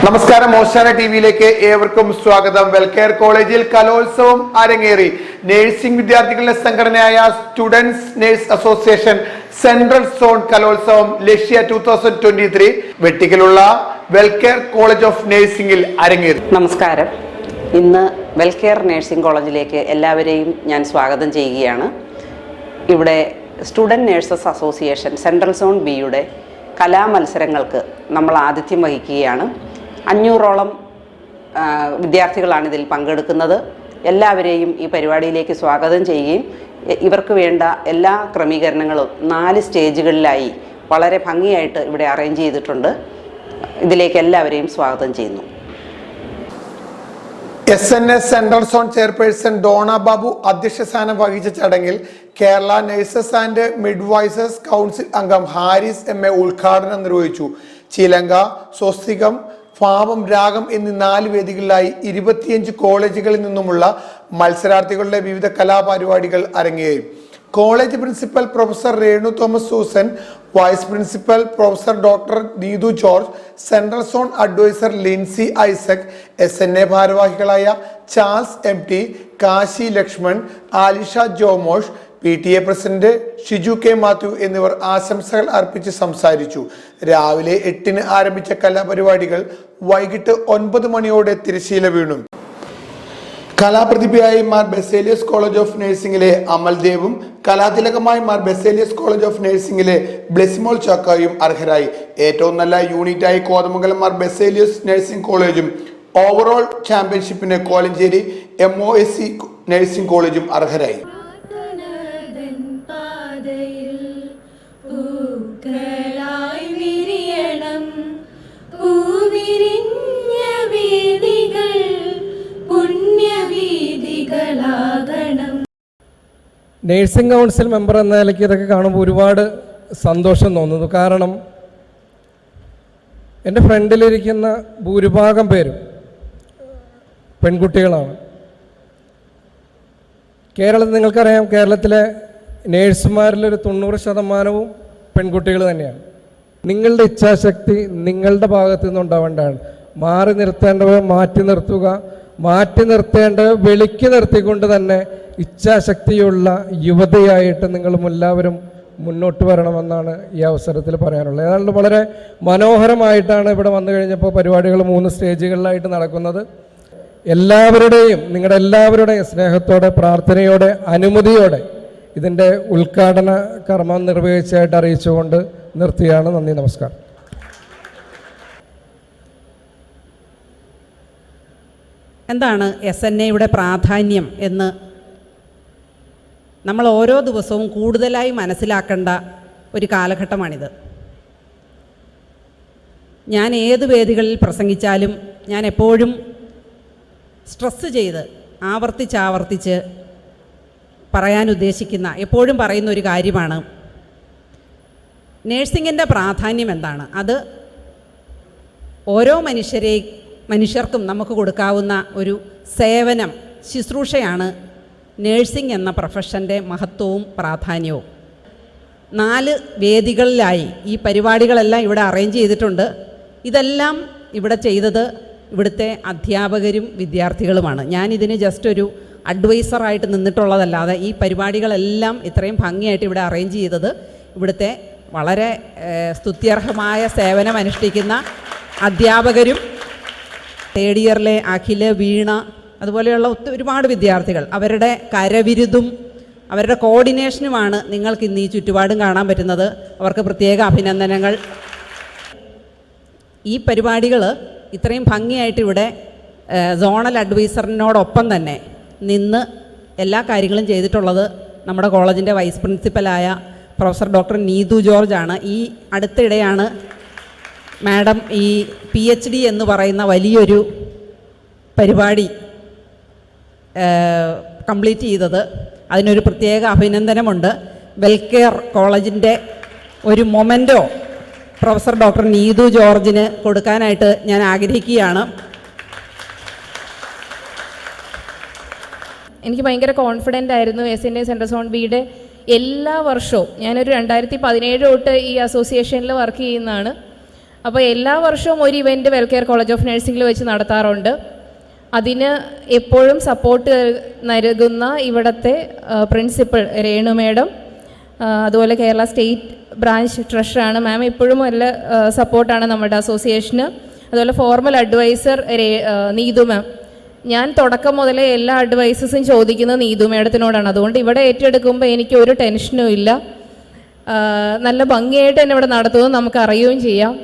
നമസ്കാരം, ഓശാന ടിവിയിലേക്ക് ഏവർക്കും സ്വാഗതം. വെൽകെയർ കോളേജിൽ കലോത്സവം അരങ്ങേറി. നഴ്സിംഗ് വിദ്യാർത്ഥികളുടെ സംഘടനയായ students nurse association central zone കലോത്സവം ലക്ഷ്യ 2023 വെട്ടിക്കലുള്ള വെൽകെയർ കോളേജ് ഓഫ് നഴ്സിംഗിൽ അരങ്ങേറി. നമസ്കാരം. ഇന്ന് വെൽകെയർ നഴ്സിംഗ് കോളേജിലേക്ക് എല്ലാവരെയും ഞാൻ സ്വാഗതം ചെയ്യുകയാണ്. ഇവിടെ student nurses association central zone ബിയുടെ കലാമത്സരങ്ങൾക്ക് നമ്മൾ ആതിഥ്യം വഹിക്കുകയാണ്. 500ഓളം വിദ്യാർത്ഥികളാണ് ഇതിൽ പങ്കെടുക്കുന്നത്. എല്ലാവരെയും ഈ പരിപാടിയിലേക്ക് സ്വാഗതം ചെയ്യുകയും ഇവർക്ക് വേണ്ട എല്ലാ ക്രമീകരണങ്ങളും 4 സ്റ്റേജുകളിലായി വളരെ ഭംഗിയായിട്ട് ഇവിടെ അറേഞ്ച് ചെയ്തിട്ടുണ്ട്. ഇതിലേക്ക് എല്ലാവരെയും സ്വാഗതം ചെയ്യുന്നു. SNS central zone chairperson Dona Babu അധ്യക്ഷ സ്ഥാനം വഹിച്ച ചടങ്ങിൽ Kerala nurses and midwives council അംഗം ഹാരിസ് MA ഉദ്ഘാടനം നിർവഹിച്ചു. ചിലങ്ക, സ്വസ്തികം, പാപം, രാഗം എന്നീ 4 വേദികളിലായി 25 കോളേജുകളിൽ നിന്നുമുള്ള മത്സരാർത്ഥികളുടെ വിവിധ കലാപരിപാടികൾ അരങ്ങേറി. College principal professor Renu Thomas Susan, vice principal professor doctor Neethu George, central zone adviser Lincy Isaac, SNA ഭാരവാഹികളായ Charles MT, Kashi Lakshman, Alisha Jomosh, PTA president Shiju K Mathew എന്നിവർ ആശംസകൾ അർപ്പിച്ച് സംസാരിച്ചു. രാവിലെ 8-ന് ആരംഭിച്ച കലാപരിപാടികൾ വൈകിട്ട് 9 മണിയോടെ തിരശ്ശീല വീണു. കലാപ്രതിഭയായി മാർ ബെസേലിയസ് കോളേജ് ഓഫ് നഴ്സിംഗിലെ അമൽദേവും കലാതിലകമായി മാർ ബെസേലിയസ് കോളേജ് ഓഫ് നഴ്സിംഗിലെ ബ്ലെസിമോൾ ചാക്കായും അർഹരായി. ഏറ്റവും നല്ല യൂണിറ്റായി കോതമംഗലം മാർ ബെസേലിയസ് നഴ്സിംഗ് കോളേജും, ഓവറോൾ ചാമ്പ്യൻഷിപ്പിന് കോലഞ്ചേരി MOSC നഴ്സിംഗ് കോളേജും അർഹരായി. നേഴ്സിംഗ് കൗൺസിൽ മെമ്പർ എന്ന നിലയ്ക്ക് ഇതൊക്കെ കാണുമ്പോൾ ഒരുപാട് സന്തോഷം തോന്നുന്നു. കാരണം എൻ്റെ ഫ്രണ്ടിലിരിക്കുന്ന ഭൂരിഭാഗം പേരും പെൺകുട്ടികളാണ്. നിങ്ങൾക്കറിയാം, കേരളത്തിലെ നേഴ്സുമാരിലൊരു 90% പെൺകുട്ടികൾ തന്നെയാണ്. നിങ്ങളുടെ ഇച്ഛാശക്തി നിങ്ങളുടെ ഭാഗത്തു നിന്നുണ്ടാവേണ്ടതാണ്. മാറി നിർത്തേണ്ടവ മാറ്റി നിർത്തുക, മാറ്റി നിർത്തേണ്ടത് വെളിക്ക് നിർത്തിക്കൊണ്ട് തന്നെ ഇച്ഛാശക്തിയുള്ള യുവതയായിട്ട് നിങ്ങളും എല്ലാവരും മുന്നോട്ട് വരണമെന്നാണ് ഈ അവസരത്തിൽ പറയാനുള്ളത്. ഏതാണ്ട് വളരെ മനോഹരമായിട്ടാണ് ഇവിടെ വന്നു കഴിഞ്ഞപ്പോൾ പരിപാടികൾ 3 സ്റ്റേജുകളിലായിട്ട് നടക്കുന്നത്. എല്ലാവരുടെയും, നിങ്ങളുടെ എല്ലാവരുടെയും സ്നേഹത്തോടെ, പ്രാർത്ഥനയോടെ, അനുമതിയോടെ ഇതിൻ്റെ ഉദ്ഘാടന കർമ്മം നിർവഹിച്ചതായിട്ട് അറിയിച്ചുകൊണ്ട് നിർത്തിയാണ്. നന്ദി, നമസ്കാരം. എന്താണ് SNAയുടെ പ്രാധാന്യം എന്ന് നമ്മൾ ഓരോ ദിവസവും കൂടുതലായി മനസ്സിലാക്കേണ്ട ഒരു കാലഘട്ടമാണിത്. ഞാൻ ഏത് വേദികളിൽ പ്രസംഗിച്ചാലും ഞാൻ എപ്പോഴും സ്ട്രെസ് ചെയ്ത് ആവർത്തിച്ച് പറയാൻ ഉദ്ദേശിക്കുന്ന, എപ്പോഴും പറയുന്ന ഒരു കാര്യമാണ് നേഴ്സിങ്ങിൻ്റെ പ്രാധാന്യം എന്താണ്. അത് ഓരോ മനുഷ്യർക്കും നമുക്ക് കൊടുക്കാവുന്ന ഒരു സേവനം, ശുശ്രൂഷയാണ് നേഴ്സിംഗ് എന്ന പ്രൊഫഷൻ്റെ മഹത്വവും പ്രാധാന്യവും. 4 വേദികളിലായി ഈ പരിപാടികളെല്ലാം ഇവിടെ അറേഞ്ച് ചെയ്തിട്ടുണ്ട്. ഇതെല്ലാം ഇവിടെ ചെയ്തത് ഇവിടുത്തെ അധ്യാപകരും വിദ്യാർത്ഥികളുമാണ്. ഞാനിതിന് ജസ്റ്റ് ഒരു അഡ്വൈസറായിട്ട് നിന്നിട്ടുള്ളതല്ലാതെ ഈ പരിപാടികളെല്ലാം ഇത്രയും ഭംഗിയായിട്ട് ഇവിടെ അറേഞ്ച് ചെയ്തത് ഇവിടുത്തെ വളരെ സ്തുത്യർഹമായ സേവനം അനുഷ്ഠിക്കുന്ന അധ്യാപകരും, 3rd ഇയറിലെ അഖില, വീണ, അതുപോലെയുള്ള ഒരുപാട് വിദ്യാർത്ഥികൾ, അവരുടെ കരവിരുതും അവരുടെ കോർഡിനേഷനുമാണ് നിങ്ങൾക്ക് ഇന്ന് ഈ ചുറ്റുപാടും കാണാൻ പറ്റുന്നത്. അവർക്ക് പ്രത്യേക അഭിനന്ദനങ്ങൾ. ഈ പരിപാടികൾ ഇത്രയും ഭംഗിയായിട്ട് ഇവിടെ സോണൽ അഡ്വൈസറിനോടൊപ്പം തന്നെ നിന്ന് എല്ലാ കാര്യങ്ങളും ചെയ്തിട്ടുള്ളത് നമ്മുടെ കോളേജിൻ്റെ വൈസ് പ്രിൻസിപ്പലായ പ്രൊഫസർ ഡോക്ടർ നീതു ജോർജ് ആണ്. ഈ അടുത്തിടെയാണ് മാഡം ഈ PhD എന്ന് പറയുന്ന വലിയൊരു പരിപാടി കംപ്ലീറ്റ് ചെയ്തത്. അതിനൊരു പ്രത്യേക അഭിനന്ദനമുണ്ട്. വെൽകെയർ കോളേജിൻ്റെ ഒരു മൊമെൻറ്റോ പ്രൊഫസർ ഡോക്ടർ നീതു ജോർജിന് കൊടുക്കാനായിട്ട് ഞാൻ ആഗ്രഹിക്കുകയാണ്. എനിക്ക് ഭയങ്കര കോൺഫിഡൻ്റ് ആയിരുന്നു SNA സെൻട്രൽ സോൺ ബിയുടെ എല്ലാ വർഷവും. ഞാനൊരു 2017 തൊട്ട് ഈ അസോസിയേഷനിൽ വർക്ക് ചെയ്യുന്നതാണ്. അപ്പോൾ എല്ലാ വർഷവും ഒരു ഇവൻറ്റ് വെൽകെയർ കോളേജ് ഓഫ് നഴ്സിംഗിൽ വെച്ച് നടത്താറുണ്ട്. അതിന് എപ്പോഴും സപ്പോർട്ട് നൽകുന്ന ഇവിടുത്തെ പ്രിൻസിപ്പൽ രേണു മേഡം, അതുപോലെ കേരള സ്റ്റേറ്റ് ബ്രാഞ്ച് ട്രഷറാണ് മാം, ഇപ്പോഴും നല്ല സപ്പോർട്ടാണ് നമ്മുടെ അസോസിയേഷന്. അതുപോലെ ഫോർമൽ അഡ്വൈസർ നീതു മാം. ഞാൻ തുടക്കം മുതലേ എല്ലാ അഡ്വൈസസും ചോദിക്കുന്നത് നീതു മേഡത്തിനോടാണ്. അതുകൊണ്ട് ഇവിടെ ഏറ്റെടുക്കുമ്പോൾ എനിക്ക് ഒരു ടെൻഷനും ഇല്ല. നല്ല ഭംഗിയായിട്ട് തന്നെ ഇവിടെ നടത്തുമെന്ന് നമുക്ക് അറിയുകയും ചെയ്യാം.